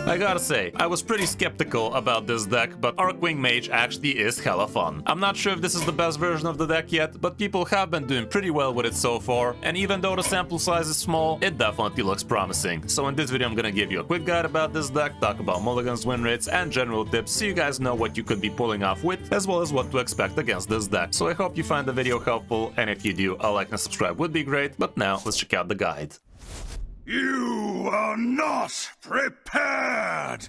I gotta say, I was pretty skeptical about this deck, but Arkwing Mage actually is hella fun. I'm not sure if this is the best version of the deck yet, but people have been doing pretty well with it so far, and even though the sample size is small, it definitely looks promising. So in this video I'm gonna give you a quick guide about this deck, talk about mulligans, win rates, and general tips so you guys know what you could be pulling off with, as well as what to expect against this deck. So I hope you find the video helpful, and if you do, a like and subscribe would be great, but now let's check out the guide. You are not prepared!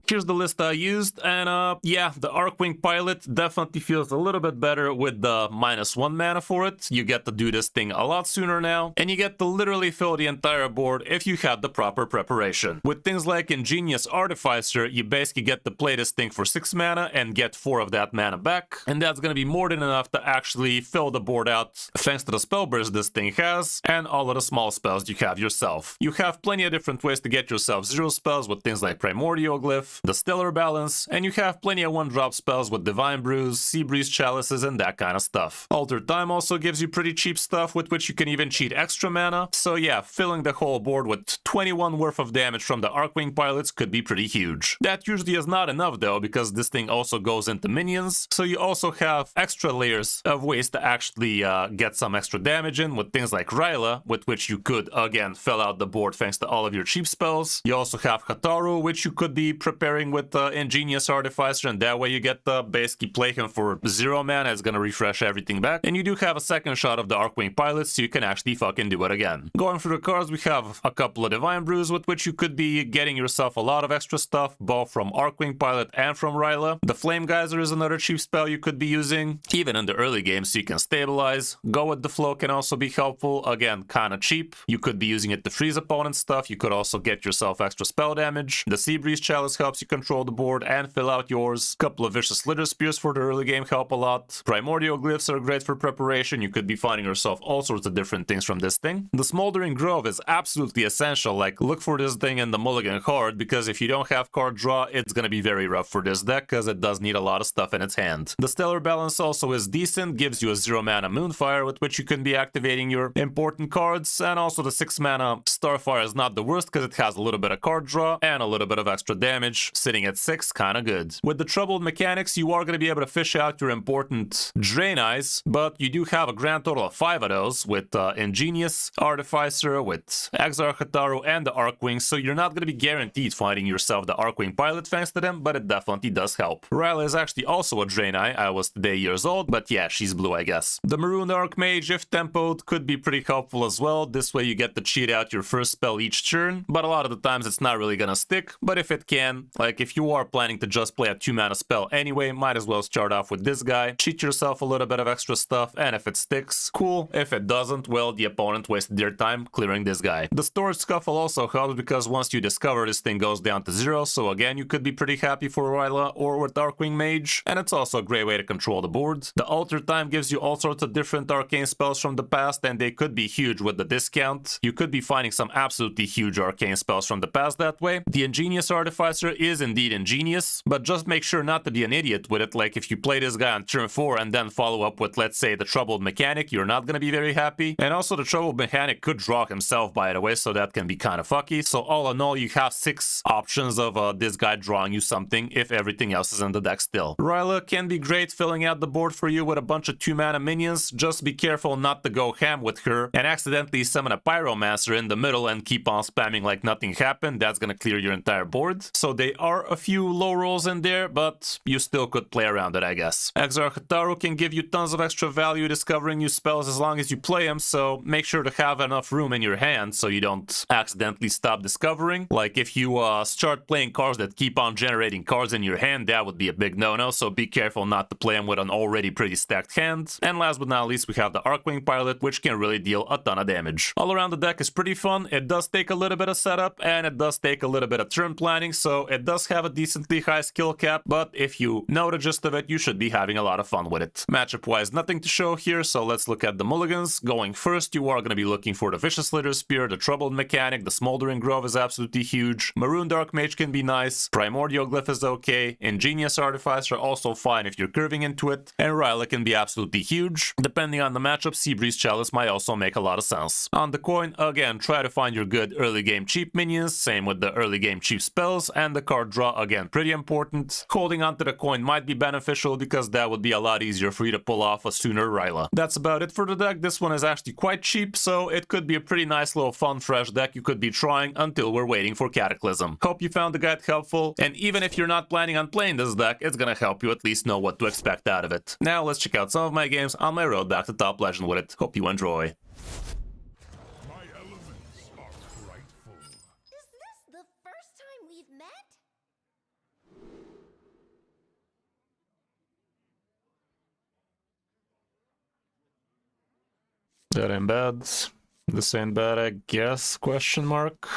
Here's the list I used, and yeah, the Arkwing Pilot definitely feels a little bit better with the -1 mana for it. You get to do this thing a lot sooner now, and you get to literally fill the entire board if you had the proper preparation. With things like Ingenious Artificer, you basically get to play this thing for 6 mana and get 4 of that mana back, and that's gonna be more than enough to actually fill the board out thanks to the spell burst this thing has, and all of the small spells you have yourself. You have plenty of different ways to get yourself 0 spells with things like Primordial Glyph, the Stellar Balance, and you have plenty of 1-drop spells with Divine Brews, Seabreeze Chalices, and that kind of stuff. Altered Time also gives you pretty cheap stuff with which you can even cheat extra mana, so yeah, filling the whole board with 21 worth of damage from the Arkwing Pilots could be pretty huge. That usually is not enough though, because this thing also goes into minions, so you also have extra layers of ways to actually get some extra damage in with things like Ryla, with which you could again fill out the board thanks to all of your cheap spells. You also have Hataru, which you could be preparing with Ingenious Artificer, and that way you get to basically play him for 0 mana. It's gonna refresh everything back, and you do have a second shot of the Arkwing Pilot, so you can actually fucking do it again. Going through the cards, we have a couple of Divine Brews with which you could be getting yourself a lot of extra stuff, both from Arkwing Pilot and from Ryla. The Flame Geyser is another cheap spell you could be using, even in the early game, so you can stabilize. Go with the Flow can also be helpful, again, kinda cheap. You could be using it to freeze opponent stuff. You could also get yourself extra spell damage. The Seabreeze Chalice helps you control the board and fill out yours. Couple of Vicious Slither Spears for the early game help a lot. Primordial Glyphs are great for preparation. You could be finding yourself all sorts of different things from this thing. The Smoldering Grove is absolutely essential. Like, look for this thing in the mulligan card, because if you don't have card draw, it's gonna be very rough for this deck, because it does need a lot of stuff in its hand. The Stellar Balance also is decent, gives you a 0 mana Moonfire with which you can be activating your important cards, and also the 6 mana Starfire is not the worst because it has a little bit of card draw and a little bit of extra damage, sitting at 6, kinda good. With the Troubled Mechanics, you are gonna be able to fish out your important Drain Eyes, but you do have a grand total of 5 of those with Ingenious Artificer, with Exarch Hataru, and the Arkwing, so you're not gonna be guaranteed finding yourself the Arkwing Pilot thanks to them, but it definitely does help. Ryla is actually also a Drain Eye. I was today years old, but yeah, she's blue, I guess. The Maroon Archmage, if tempoed, could be pretty helpful as well. This way you get to cheat out your first spell each turn, but a lot of the times it's not really gonna stick, but if it can, like if you are planning to just play a 2 mana spell anyway, might as well start off with this guy, cheat yourself a little bit of extra stuff, and if it sticks, cool. If it doesn't, well, the opponent wasted their time clearing this guy. The Storage Scuffle also helps because once you discover, this thing goes down to 0, so again, you could be pretty happy for Ryla or with Arkwing Mage, and it's also a great way to control the board. The Altered Time gives you all sorts of different arcane spells from the past, and they could be huge with the discount. You could be finding some absolutely huge arcane spells from the past that way. The Ingenious Artificer is indeed ingenious, but just make sure not to be an idiot with it. Like if you play this guy on turn 4 and then follow up with, let's say, the Troubled Mechanic, you're not gonna be very happy. And also the Troubled Mechanic could draw himself, by the way, so that can be kind of fucky. So all in all, you have 6 options of this guy drawing you something if everything else is in the deck still. Ryla can be great filling out the board for you with a bunch of 2 mana minions. Just be careful not to go ham with her and accidentally summon a Pyromancer in the middle and keep on spamming like nothing happened. That's gonna clear your entire board. So they are a few low rolls in there, but you still could play around it, I guess. Exarch Hataru can give you tons of extra value discovering new spells as long as you play them, so make sure to have enough room in your hand so you don't accidentally stop discovering. Like if you start playing cards that keep on generating cards in your hand, that would be a big no-no, so be careful not to play them with an already pretty stacked hand. And last but not least, we have the Arkwing Pilot, which can really deal a ton of damage. All around the deck is pretty fun. It does take a little bit of setup, and it does take a little bit of turn planning, so it It does have a decently high skill cap, but if you know the gist of it, you should be having a lot of fun with it. Matchup-wise, nothing to show here, so let's look at the mulligans. Going first, you are going to be looking for the Vicious Litter Spear, the Troubled Mechanic, the Smoldering Grove is absolutely huge, Maroon Dark Mage can be nice, Primordial Glyph is okay, Ingenious Artificer also fine if you're curving into it, and Ryla can be absolutely huge. Depending on the matchup, Seabreeze Chalice might also make a lot of sense. On the coin, again, try to find your good early game cheap minions, same with the early game cheap spells, and the card draw, again, pretty important. Holding onto the coin might be beneficial because that would be a lot easier for you to pull off a sooner Ryla. That's about it for the deck. This one is actually quite cheap, so it could be a pretty nice little fun fresh deck you could be trying until we're waiting for Cataclysm. Hope you found the guide helpful, and even if you're not planning on playing this deck, it's gonna help you at least know what to expect out of it. Now let's check out some of my games on my road back to top legend with it. Hope you enjoy. My elements are frightful. Is this the first time we've met? That ain't bad. This ain't bad, I guess, question mark.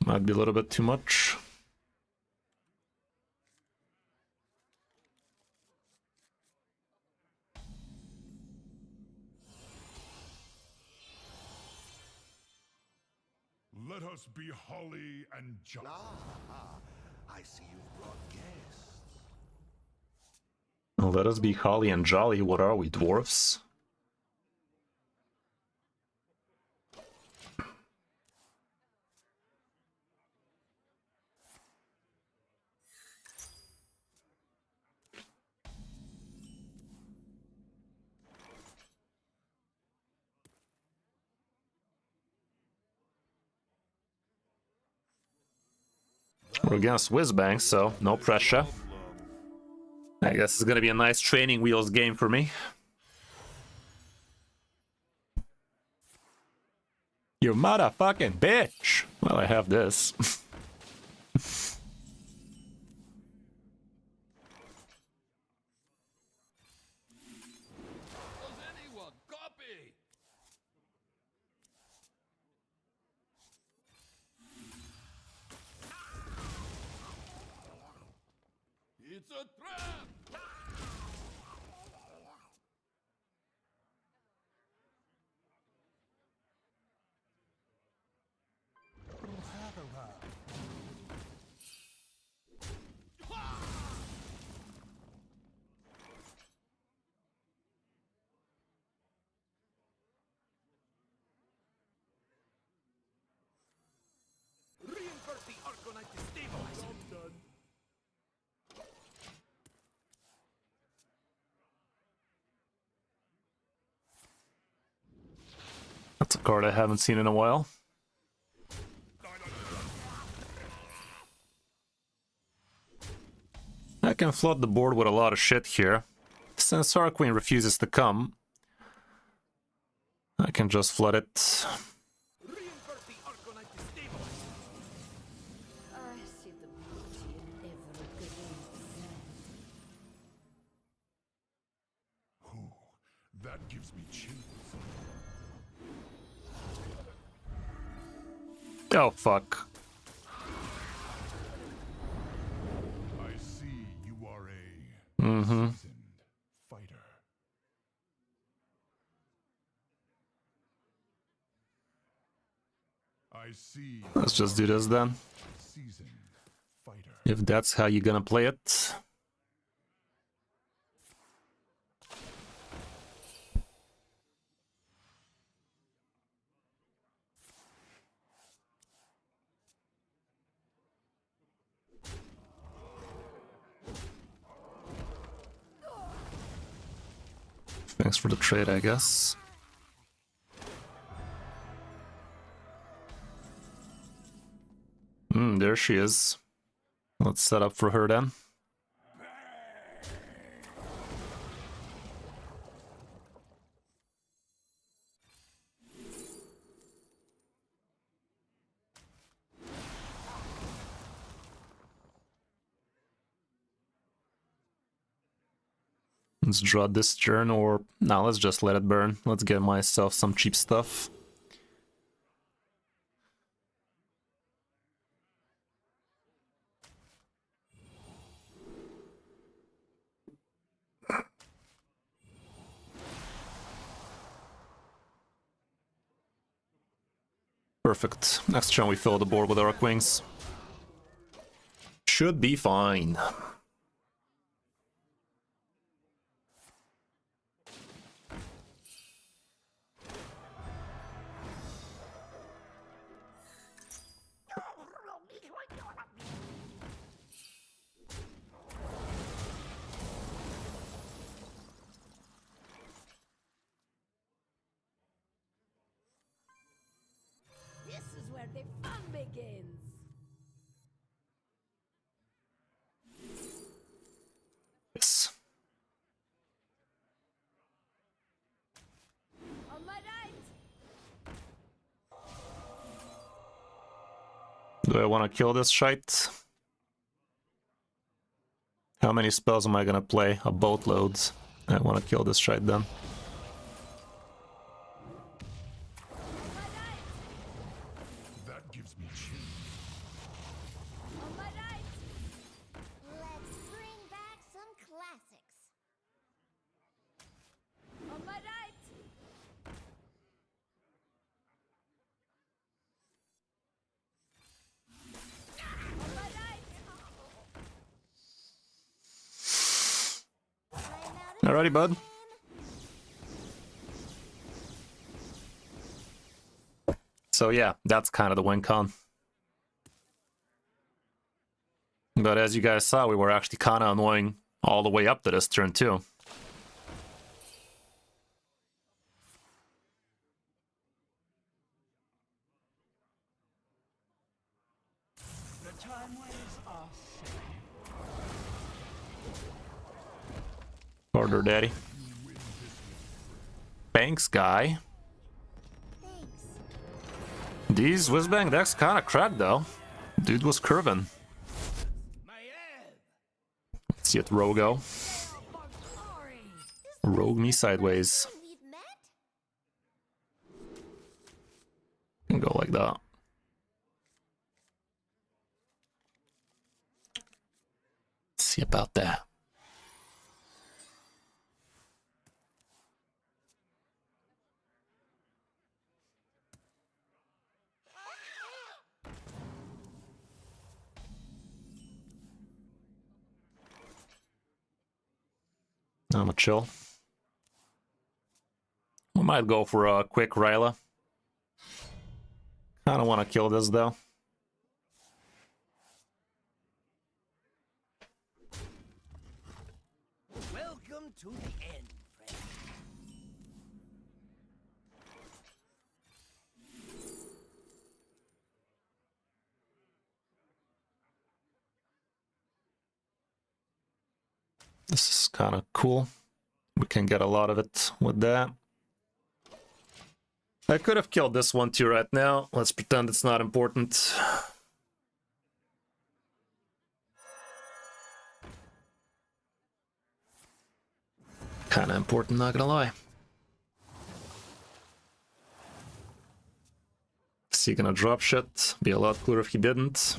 Might be a little bit too much. Let us be holly and jolly. I see you've brought guests. Let us be holly and jolly. What are we, dwarfs? We're against Whizbang, so no pressure. I guess it's gonna be a nice training wheels game for me. You motherfucking bitch! Well, I have this. Does anyone copy? It's a trap! Reinvert the Arcanite to stabilize him. Done. That's a card I haven't seen in a while. I can flood the board with a lot of shit here. Since Arkwing refuses to come, I can just flood it. Reinvert the Arcanite to stabilize him. I see the beauty in every grain of sand. Ooh, that gives me chills. Oh, fuck. I see you are a Mm-hmm. seasoned fighter. I see. Let's just do this then. Seasoned fighter. If that's how you're gonna play it. Thanks for the trade, I guess. There she is. Let's set up for her then. Let's draw this turn, or no, let's just let it burn. Let's get myself some cheap stuff. Perfect. Next turn we fill the board with Arkwings. Should be fine. This is where the fun begins. Yes. On my right. Do I want to kill this shite? How many spells am I gonna play? A boatload. I want to kill this shite then. That gives me chills. On my right. Let's bring back some classics. On my right. On my right. I'm out of Alrighty, bud. time. So yeah, that's kind of the win con. But as you guys saw, we were actually kind of annoying all the way up to this turn too. The timeways are set. Order, daddy. Thanks, guy. Thanks. These whizbang decks kind of cracked though. Dude was curving. My head! Let's see it, Rogo. Rogue me sideways. We've met? Can go like that. Let's see about that. I'm a chill. We might go for a quick Ryla. I don't want to kill this though. Welcome to the end, friend. This is kind of cool. We can get a lot of it with that. I could have killed this one too right now. Let's pretend it's not important. Kind of important, not gonna lie. Is he gonna drop shit? Be a lot cooler if he didn't.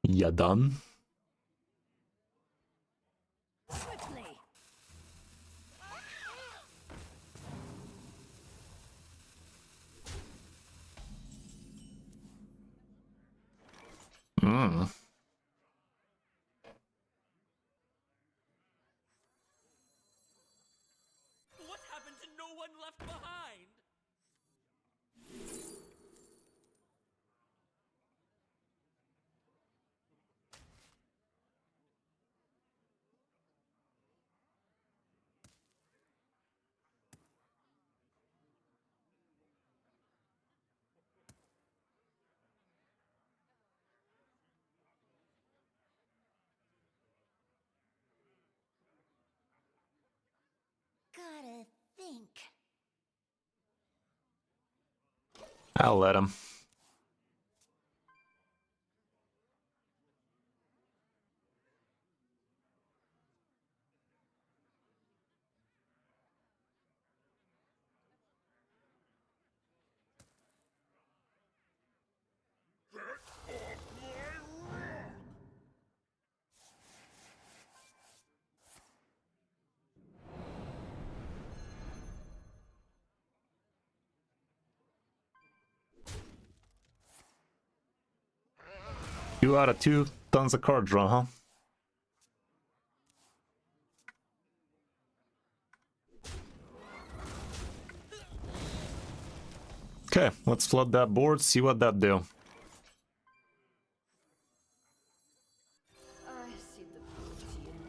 Ya done? Swiftly. Hmm. What happened to no one left behind? Gotta think. I'll let him. Two out of two, tons of card draw, huh? Okay, let's flood that board, see what that do. I see the beauty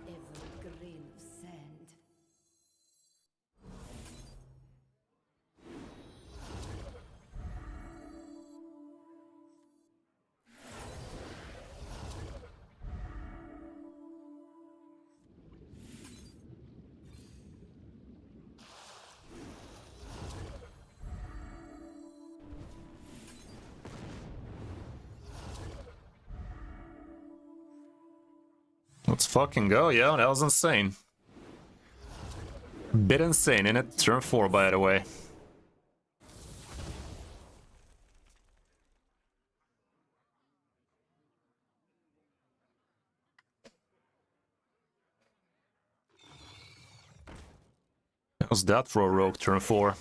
in every grain of sand. Let's fucking go, yeah, that was insane. Bit insane, innit? Turn 4, by the way. How's that for a rogue turn 4?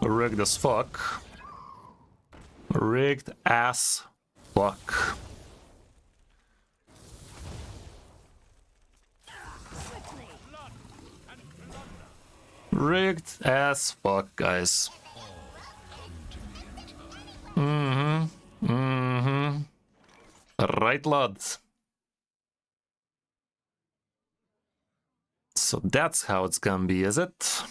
Rigged as fuck. Rigged as fuck. Rigged as fuck, guys. Right, lads. So that's how it's gonna be, is it?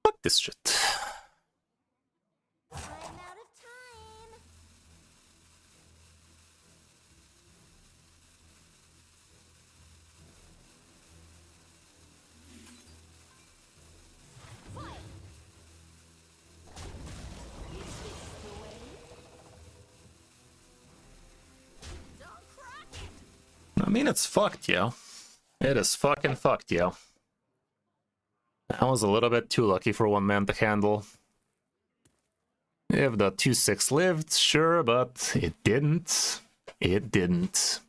Fuck this shit. I'm out of time. I mean, it's fucked, yo. It is fucking fucked, yo. That was a little bit too lucky for one man to handle. If the 2-6 lived, sure, but it didn't. It didn't.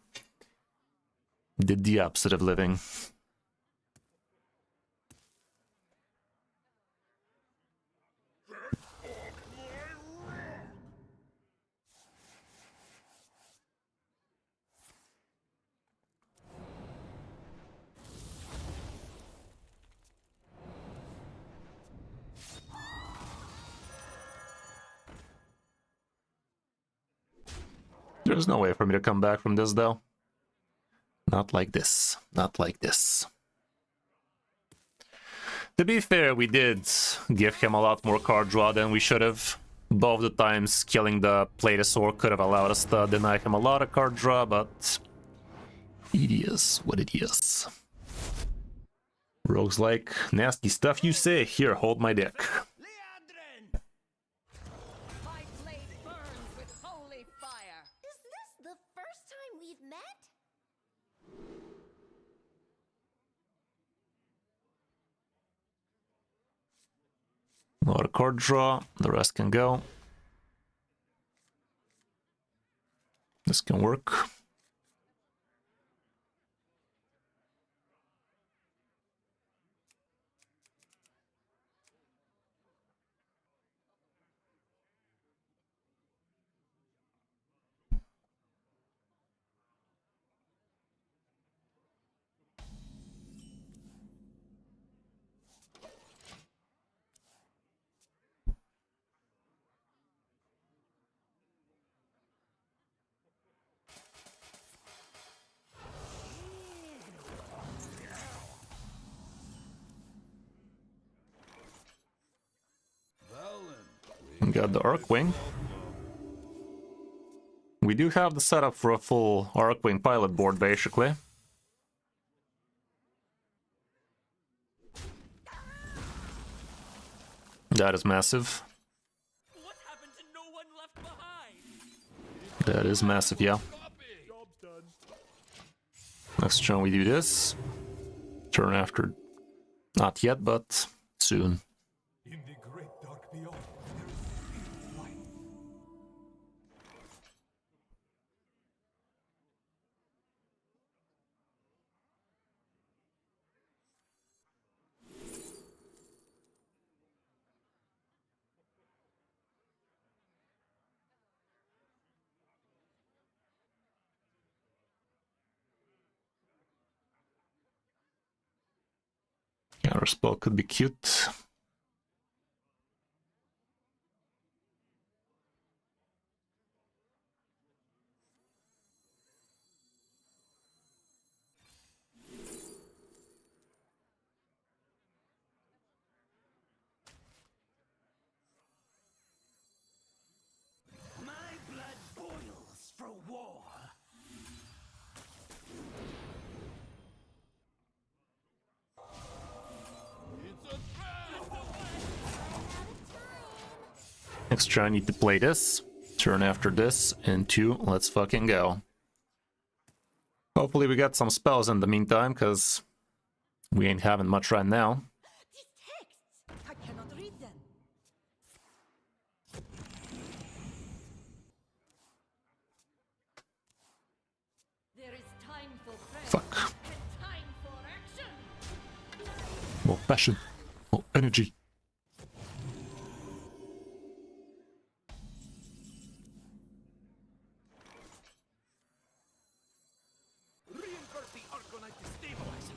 Did the opposite of living. There's no way for me to come back from this, though. Not like this. Not like this. To be fair, we did give him a lot more card draw than we should have. Both the times killing the Platosaur could have allowed us to deny him a lot of card draw, but it is what it is. Rogue's like, nasty stuff you say, here, hold my dick. Leandrin! My blade burns with holy fire. Is this the first time we've met? A lot of card draw, the rest can go. This can work. We got the Arkwing. We do have the setup for a full Arkwing pilot board, basically. That is massive. What happened to no one left behind? That is massive, yeah. Job's done. Next turn we do this. Turn after. Not yet, but soon. In the great dark beyond, there is light. Counter spell could be cute. My blood boils for war. It's a trap! Next turn I need to play this. Turn after this, and 2, let's fucking go. Hopefully we got some spells in the meantime, because we ain't having much right now. These texts! I cannot read them. There is time for prayer. Fuck. And time for action. More passion. More energy. Reinvert the Arconite destabilizer.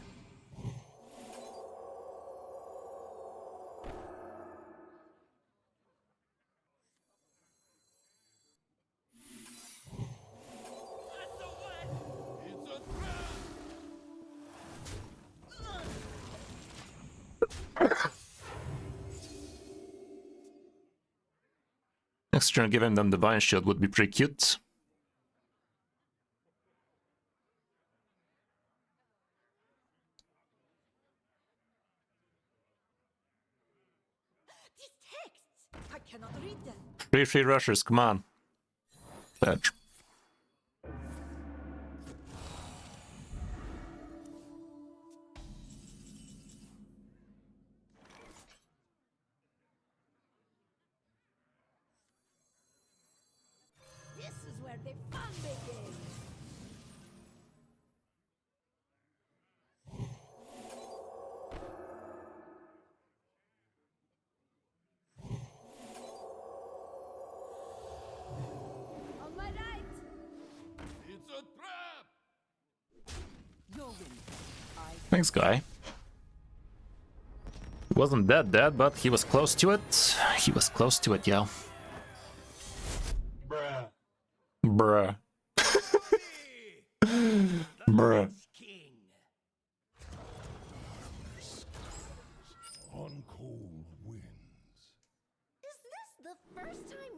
That's the one! It's a trap! Next turn giving them Divine Shield would be pretty cute. These texts! I cannot read them. Free rushers, come on. Badge. This is where the fun begins. On my right. It's a trap! Your win. Thanks, guy. He wasn't dead, but he was close to it. He was close to it, yo. Bruh. Bruh. Bruh. King. On cold winds. Is this the first time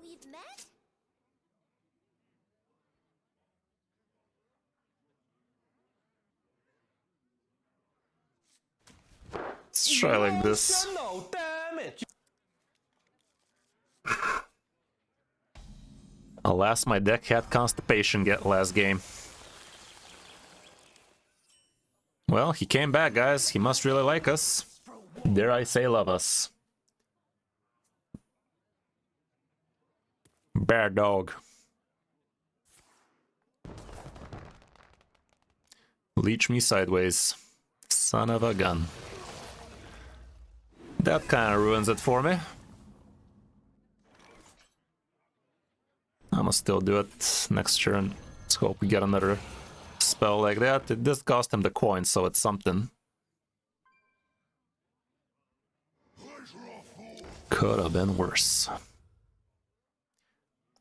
Let's try like this. Alas, my deck had constipation get last game. Well, he came back, guys. He must really like us. Dare I say love us. Bear dog. Leech me sideways. Son of a gun. That kind of ruins it for me. I'ma still do it next turn. Let's hope we get another spell like that. It does cost him the coin, so it's something. Could have been worse.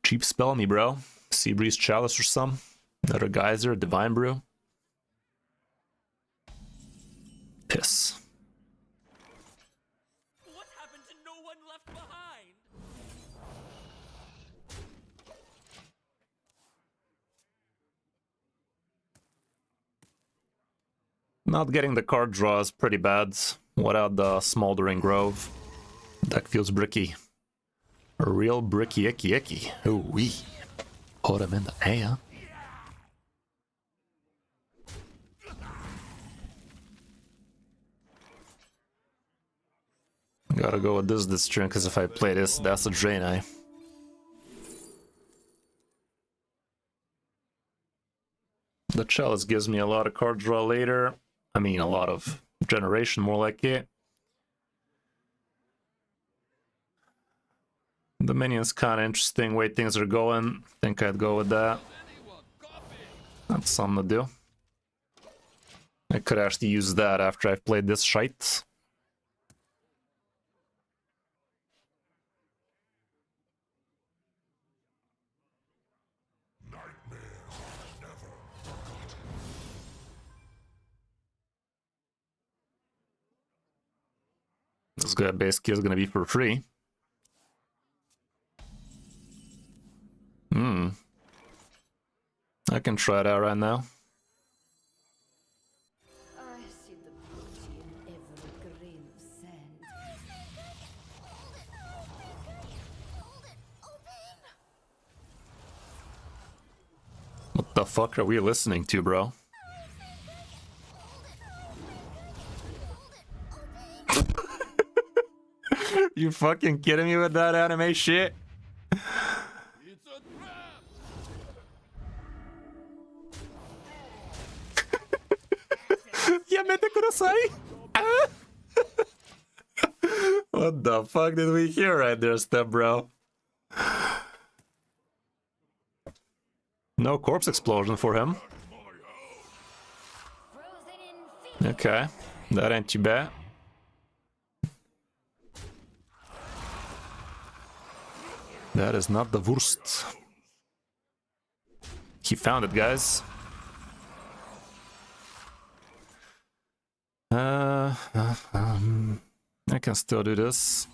Cheap spell me, bro. Seabreeze Chalice or some. Another Geyser, Divine Brew. Piss. What happened to no one left behind? Not getting the card draw is pretty bad. Without the Smoldering Grove. Deck feels bricky. A real bricky icky icky. Ooh wee. Put him in the air. Gotta go with this turn, because if I play this, that's a Draenei. The Chalice gives me a lot of card draw later. I mean, a lot of generation, more like it. The minion's kind of interesting, way things are going. Think I'd go with that. That's something to do. I could actually use that after I've played this shite. This guy basically is gonna be for free. I can try it out right now. I see the beauty in every grain of sand. What the fuck are we listening to, bro? You fucking kidding me with that anime shit? It's a trap! Yamete kudasai! Ah! What the fuck did we hear right there, step bro? No corpse explosion for him. Frozen in fear. Okay, that ain't too bad. That is not the worst. He found it, guys. I can still do this.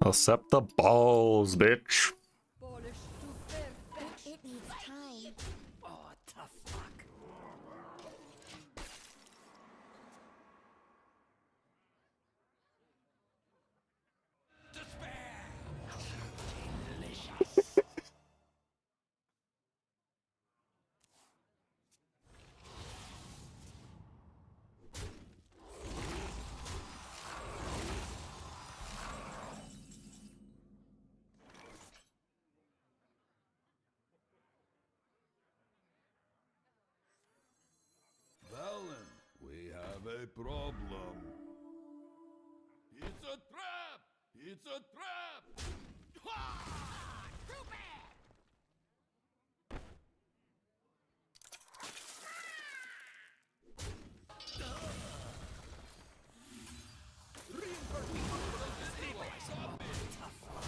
Accept the balls, bitch. Polished to perfection. It needs time. Oh, tough fuck. Despair! Delicious. Valen, we have a problem. It's a trap! It's a trap! Ha! Too bad!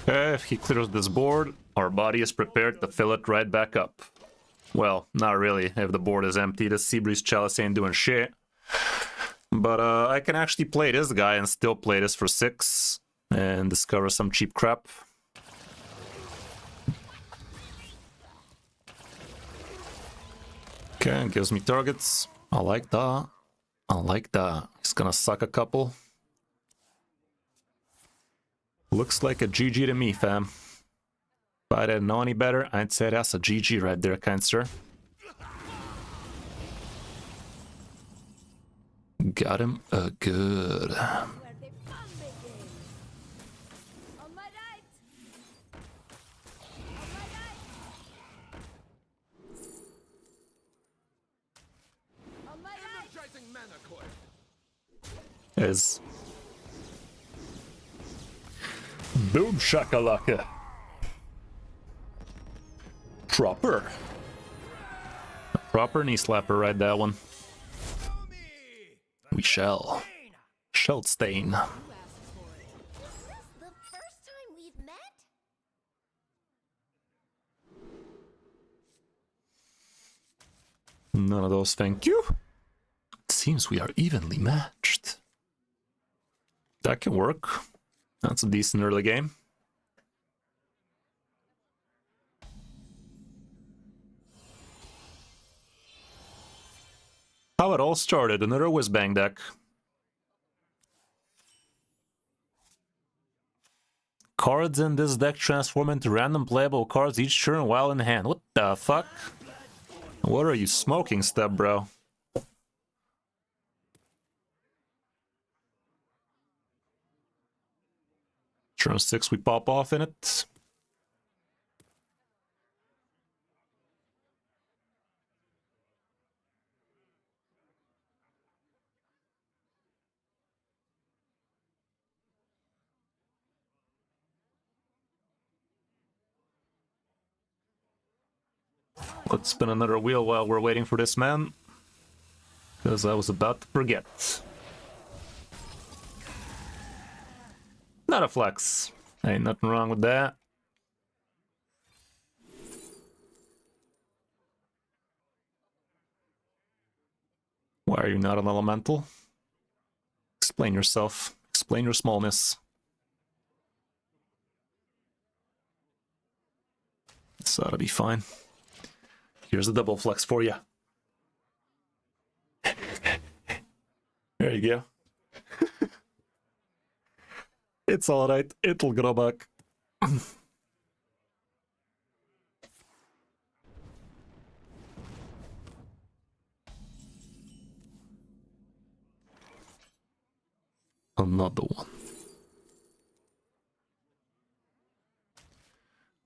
Okay, if he clears this board, our body is prepared to fill it right back up. Well, not really. If the board is empty, the Seabreeze Chalice ain't doing shit. But I can actually play this guy and still play this for 6 and discover some cheap crap. Okay, gives me targets. I like that. I like that. He's gonna suck a couple. Looks like a GG to me, fam. If I didn't know any better, I'd say that's a GG right there, kind sir. Got him good. Where the fun begins. On my right. On my right. On my right. Energizing mana coil. Is boom shakalaka. Proper. A proper knee slapper, right? That one. We shall. Sheldstain. You asked for it. Is this the first time we've met? None of those, thank you. It seems we are evenly matched. That can work. That's a decent early game. How it all started, another whiz-bang deck. Cards in this deck transform into random playable cards each turn while in hand. What the fuck? What are you smoking, step bro? Turn 6, we pop off in it. Let's spin another wheel while we're waiting for this man. Because I was about to forget. Not a flex. Ain't nothing wrong with that. Why are you not an elemental? Explain yourself. Explain your smallness. This ought to be fine. Here's a double flex for you. There you go. It's alright. It'll grow back. Another one.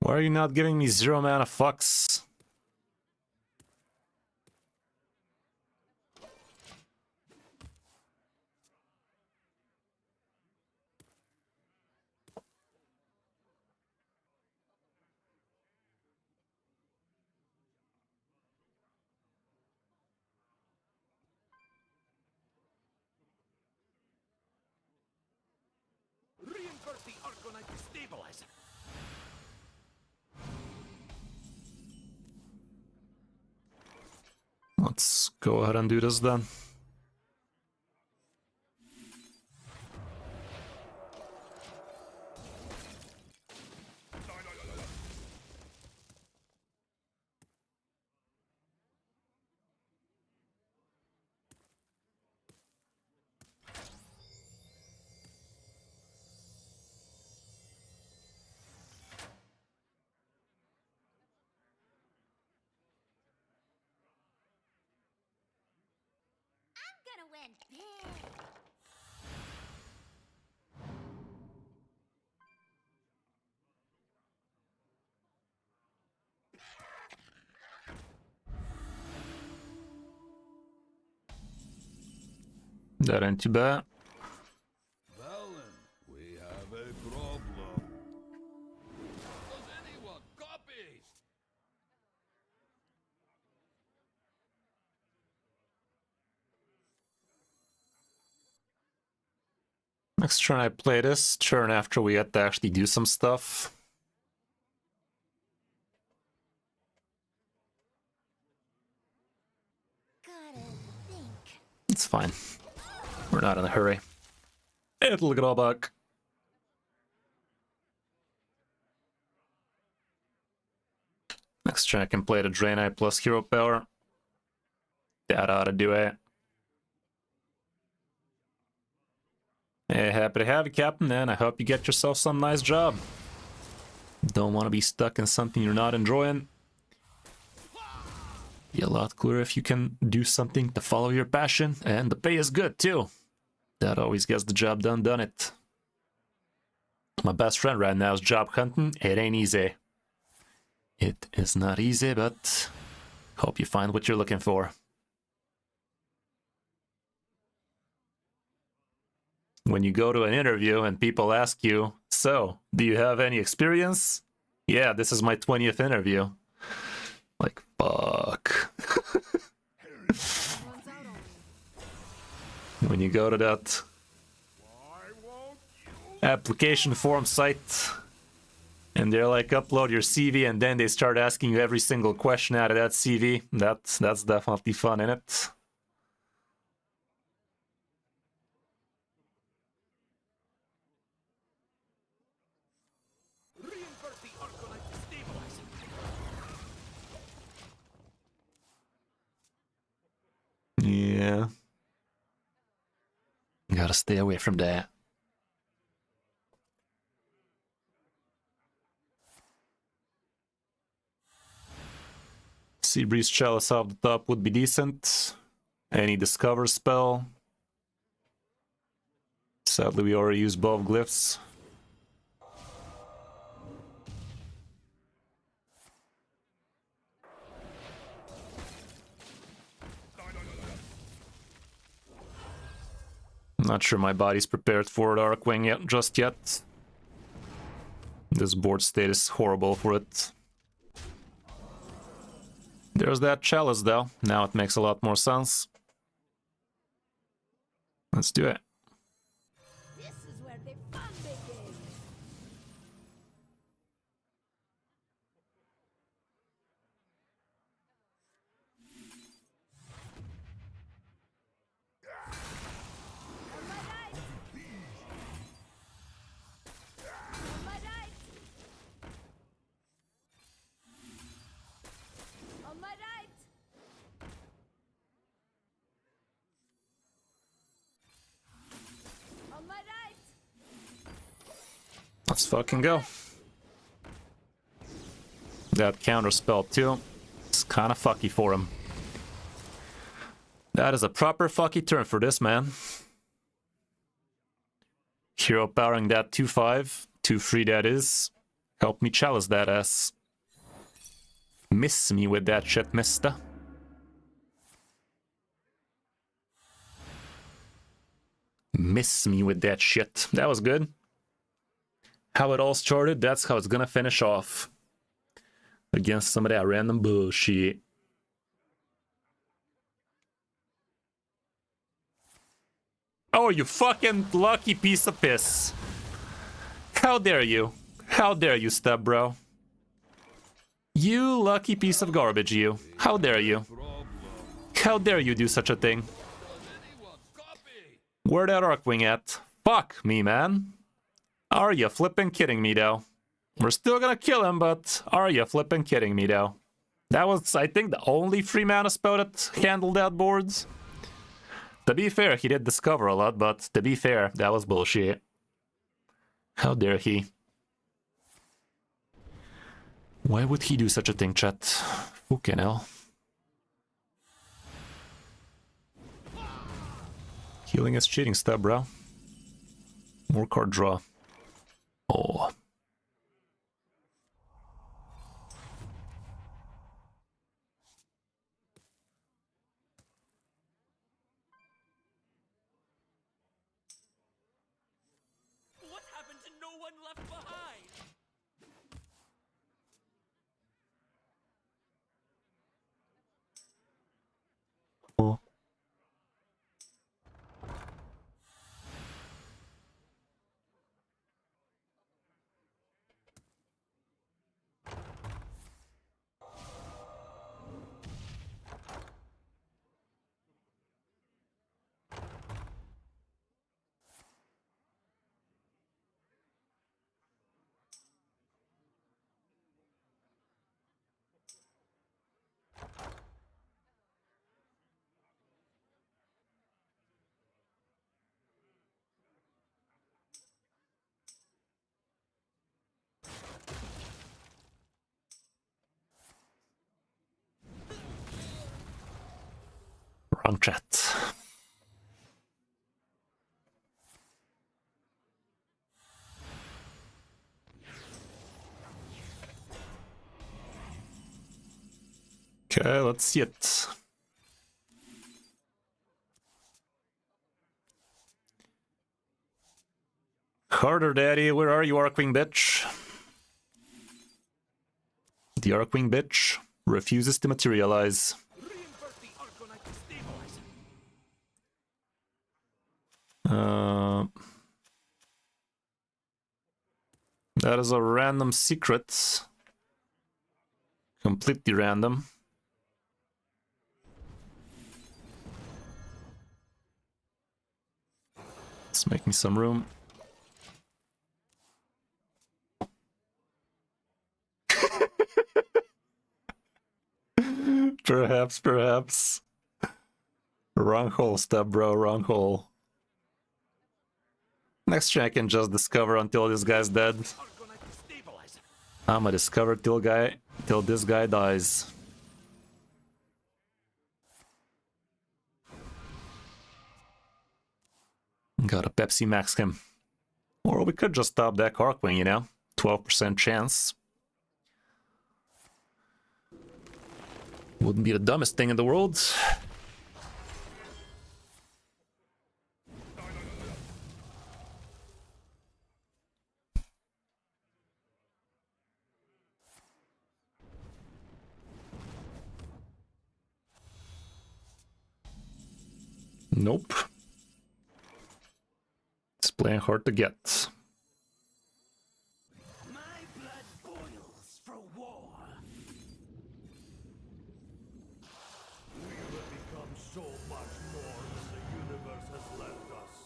Why are you not giving me 0 mana fucks? Reinforce the Arcanite stabilizer. Let's go ahead and do this then. I'm gonna win big. That ain't too bad. Valen, we have a problem. Does anyone copy? Next turn I play this. Turn after we get to actually do some stuff. Gotta think. It's fine. We're not in a hurry. It'll grow back. Next turn I can play the Draenei plus Hero Power. That ought to do it. Hey, happy to have you, Captain, and I hope you get yourself some nice job. Don't want to be stuck in something you're not enjoying. Be a lot cooler if you can do something to follow your passion, and the pay is good too. That always gets the job done, done it. My best friend right now is job hunting. It ain't easy. It is not easy, but hope you find what you're looking for. When you go to an interview and people ask you, so, do you have any experience? Yeah, this is my 20th interview. Like, fuck. When you go to that application form site and they're like, upload your CV, and then they start asking you every single question out of that CV, that's definitely fun, innit? Reinvert the Arcanite to stabilizing. Yeah. Gotta stay away from that. Sea Breeze Chalice off the top would be decent. Any Discover spell. Sadly, we already used both glyphs. Not sure my body's prepared for Arkwing yet, just yet. This board state is horrible for it. There's that Chalice though. Now it makes a lot more sense. Let's do it. This is where the fun begins. On my right. On my right. On my right. On my right. Let's fucking go. That counter spell too. It's kinda fucky for him. That is a proper fucky turn for this man. Hero powering that 2-5. 2-3 that is. Help me chalice that ass. Miss me with that shit, mister. Miss me with that shit. That was good. How it all started, that's how it's gonna finish off. Against some of that random bullshit. Oh, you fucking lucky piece of piss. How dare you? How dare you, step bro? You lucky piece of garbage, you. How dare you? How dare you do such a thing? Where that Arkwing at? Fuck me, man. Are you flippin' kidding me, though? We're still gonna kill him, but are you flippin' kidding me, though? That was, I think, the only 3-mana spell that handled that boards. To be fair, he did discover a lot, but to be fair, that was bullshit. How dare he? Why would he do such a thing, chat? Fucking hell. Healing is cheating, step, bro. More card draw. Oh. What happened to no one left behind? Oh. Wrong chat. Okay, let's see it. Harder, daddy. Where are you, Arkwing bitch? The Arkwing bitch refuses to materialize. Reinvert the Arcanite stabilizer. That is a random secret. Completely random. Let's make me some room. Perhaps. Wrong hole, step bro, wrong hole. Next turn I can just discover until this guy's dead. Arcanite stabilizer. I'ma discover till this guy dies. Gotta Pepsi Max him. Or we could just stop that Arkwing, you know? 12% chance. Wouldn't be the dumbest thing in the world. Nope. It's playing hard to get. My blood boils for war. We have become so much more than the universe has left us.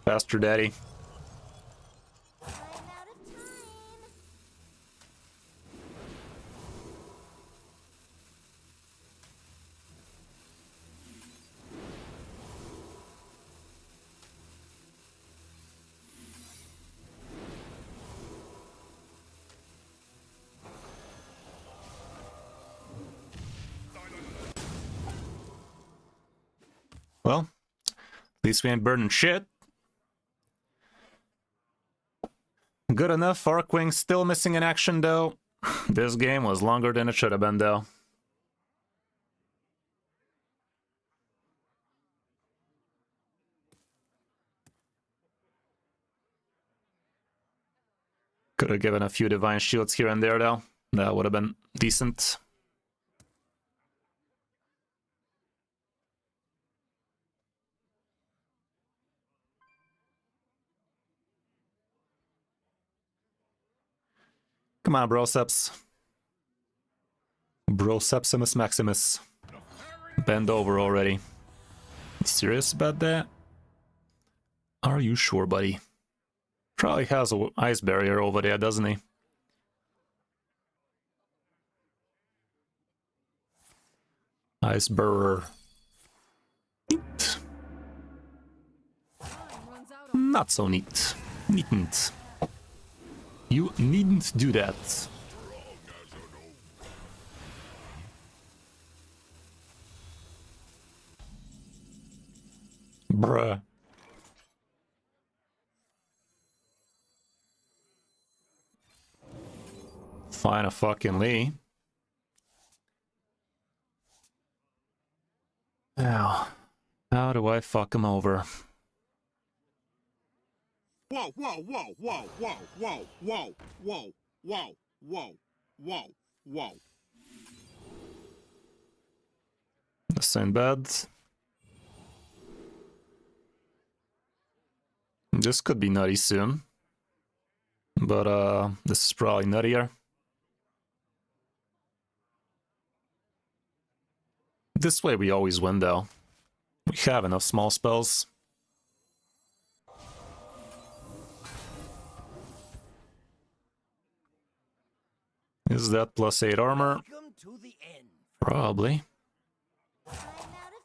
Faster, daddy. I'm out of time. Well, at least we ain't burning shit. Good enough. Arkwing still missing in action, though. This game was longer than it should have been, though. Could have given a few divine shields here and there, though. That would have been decent. Come on, Broseps. Brosepsimus Maximus. Bend over already. You serious about that? Are you sure, buddy? Probably has an ice barrier over there, doesn't he? Ice bearer. Neat. Not so neat. Needn't. You needn't do that. Bruh. Fine a fucking Lee. Now, how do I fuck him over? Whoa, whoa, whoa, whoa, whoa, whoa, whoa, whoa, whoa, whoa, whoa, whoa. This ain't bad. This could be nutty soon. But, this is probably nuttier. This way we always win though. We have enough small spells. Is that +8 armor? Welcome to the end. Probably. I'm out of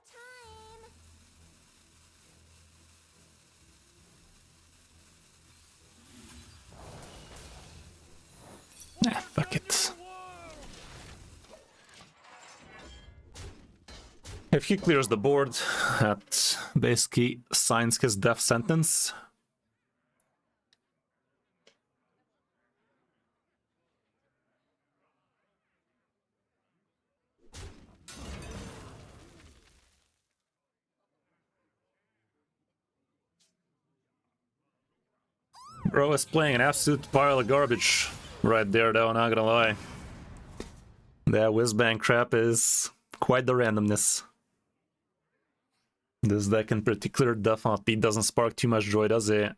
time. Fuck it. If he clears the board, that basically signs his death sentence. Bro is playing an absolute pile of garbage right there, though, not gonna lie. That whizbang crap is quite the randomness. This deck in particular definitely doesn't spark too much joy, does it?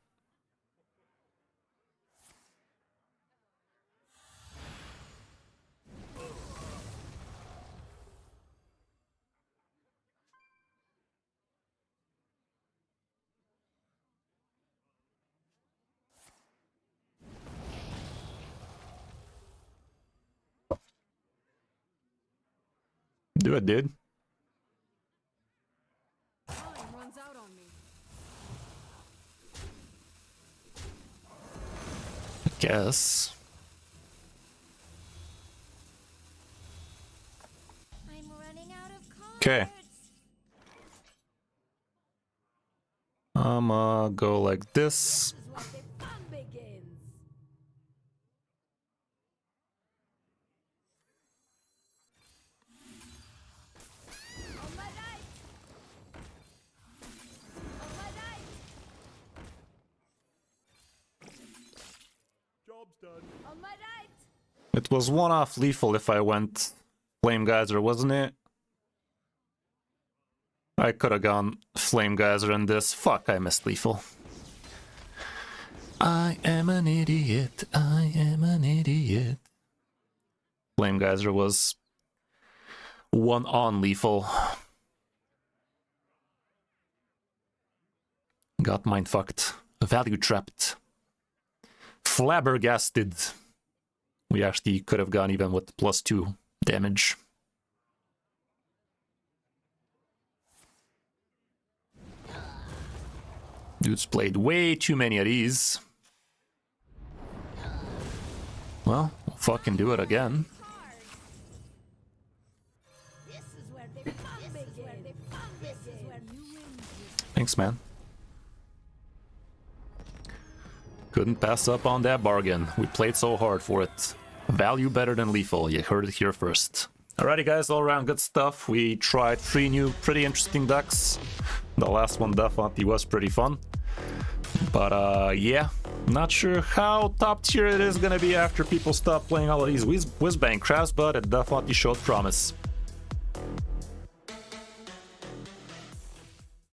Do it, dude. Time runs out on me. I guess. I'm running out of cards. Okay. I'ma go like this. This is where the fun begins. On my right. On my right. Job's done. On my right. It was one off lethal if I went Flame Geyser, wasn't it? I could have gone Flame Geyser in this. Fuck, I missed lethal. I am an idiot. I am an idiot. Flame Geyser was one on lethal. Got mind fucked. Value trapped. Flabbergasted. We actually could have gone even with +2 damage. Dude's played way too many of these. Well, we'll fucking do it again. This is where the fun begins. This is where you win. Thanks, man. Couldn't pass up on that bargain. We played so hard for it. Value better than lethal. You heard it here first. Alrighty, guys, all around good stuff. We tried 3 new pretty interesting decks. The last one definitely was pretty fun. But yeah, not sure how top tier it is gonna be after people stop playing all of these whizbang crafts, but it definitely showed promise.